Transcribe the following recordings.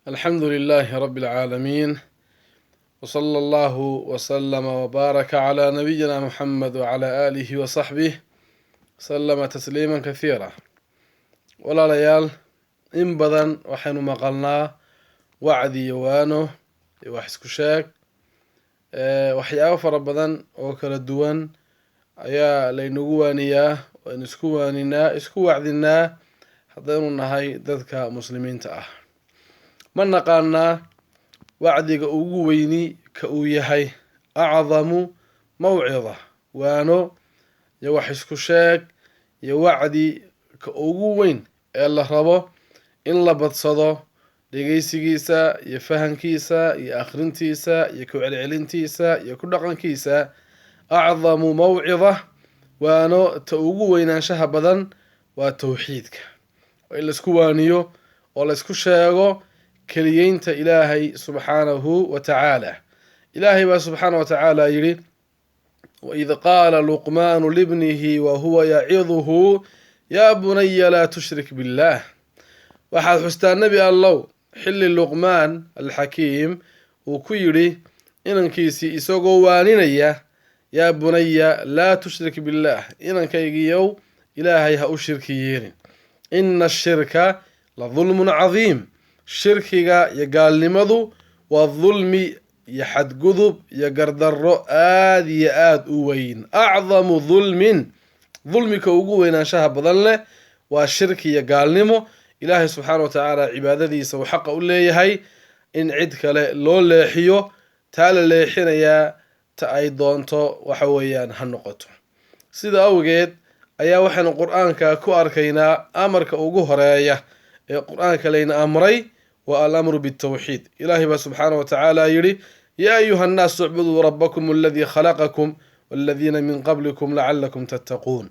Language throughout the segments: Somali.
الحمد لله رب العالمين، وصلى الله وسلم وبارك على نبينا محمد وعلى آله وصحبه سلم تسليما كثيرا. ولا ليال إن بدن وحين مقلنا وعدي يوانه وحسكو شاك وحياة فربدن وكل الدوان أيا لينقوانيا ونسكوانينا اسكو وعدنا حضرنا نهاي ذاتك مسلمين تأه من نقالنا وعدك أقويني كأويهي أعظم موعظة وانو يوحسكو شاك يوعدي كأقوين الله ربو إن لبتصدو dhegeysigiisa iyo fahankiisa iyo akhrintiisa iyo ku celcelintiisa iyo ku dhaqankiisa acdamu mawcida waano ta ugu weynaanshaha badan waa tawxiidka oo in laisku waaniyo oo laisku sheego keliyeynta ilaahay subxaanahu wa tacaala. ilaahay baa subxaanahu wa tacaala yidhi waid qaala luqmaanu libnihi wahuwa yaciduhu yaa bunaya laa tushrik billaah. waxaad xustaa nebi allow xilli luqmaan alxakiim uu ku yidhi inankiisii isagoo waaninaya yaa bunaya laa tushrik billaah, inankaygiyow ilaahay ha u shirki yeelin, ina ashirka la dulmun cadiim. shirkiga iyo gaalnimadu waa dulmi iyo xadgudub iyo gardarro aad iyo aad u weyn. acdamu dulmin, dulmika ugu weynaanshaha badan leh waa shirki iyo gaalnimo. ilaahay subxaana wa tacaala cibaadadiisa uu xaqa u leeyahay in cid kale loo leexiyo, taa la leexinayaa ta ay doonto waxa weeyaan ha noqoto. sida awgeed ayaa waxaynu qur-aanka ku arkaynaa amarka ugu horeeya ee qur-aanka layna amray waa alamru bitawxiid. ilaahay baa subxaana wa tacaala yidhi yaa ayuha annaasu icbuduu rabbakum aladii khalaqakum waladiina min qablikum lacalakum tattaquun.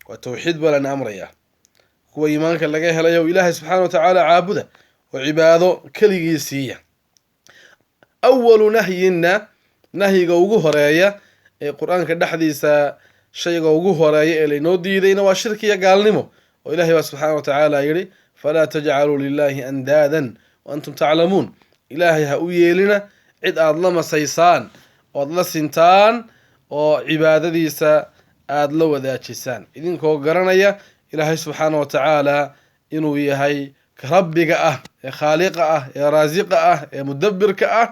waa tawxiid baa lana amrayaa. kuwa iimaanka laga helayo ilaahay subxaana wa tacaala caabuda oo cibaado keligii siiya. awalu nahyina, nahyiga ugu horeeya ee qur-aanka dhexdiisa shayga ugu horeeya ee laynoo diidayna waa shirkiya gaalnimo. oo ilaahay baa subxaana wa tacaala yidhi falaa tajcaluu lilaahi andaadan wa antum taclamuun. ilaahay ha u yeelina cid aada la masaysaan ood la sintaan oo cibaadadiisa aada la wadaajisaan idinkoo garanaya ilaahay subxaana wa tacaala inuu yahay rabbiga ah ee khaaliqa ah ee raasiqa ah ee mudabbirka ah.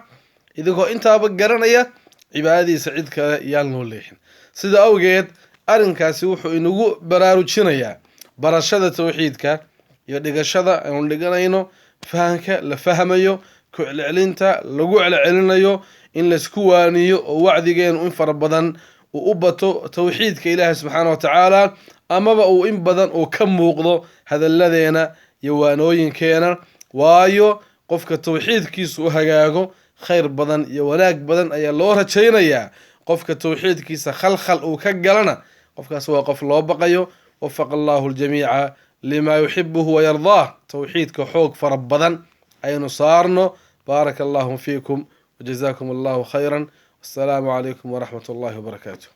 idinkoo intaaba garanaya cibaadadiisa cid kale yaan loo leexin. sida awgeed arrinkaasi wuxuu inagu baraarujinayaa barashada tawxiidka iyo dhigashada aynu dhiganayno, fahanka la fahmayo, ku celcelinta lagu celcelinayo, in laisku waaniyo oo wacdigeenu in fara badan uu u bato tawxiidka ilaahay subxaana wa tacaala, amaba uu in badan oo ka muuqdo hadalladeena iyo waanooyinkeena. waayo qofka tawxiidkiisu u hagaago khayr badan iyo wanaag badan ayaa loo rajaynayaa. qofka tawxiidkiisa khalkhal uu ka galana qofkaas waa qof loo baqayo. wafaqa allahu aljamiica limaa yuxibuhu wayardaah. tawxiidka xoog fara badan aynu saarno. baaraka allahu fiikum wajazaakum allahu khayran. wassalaamu calaykum waraxmat ullahi wabarakaatu.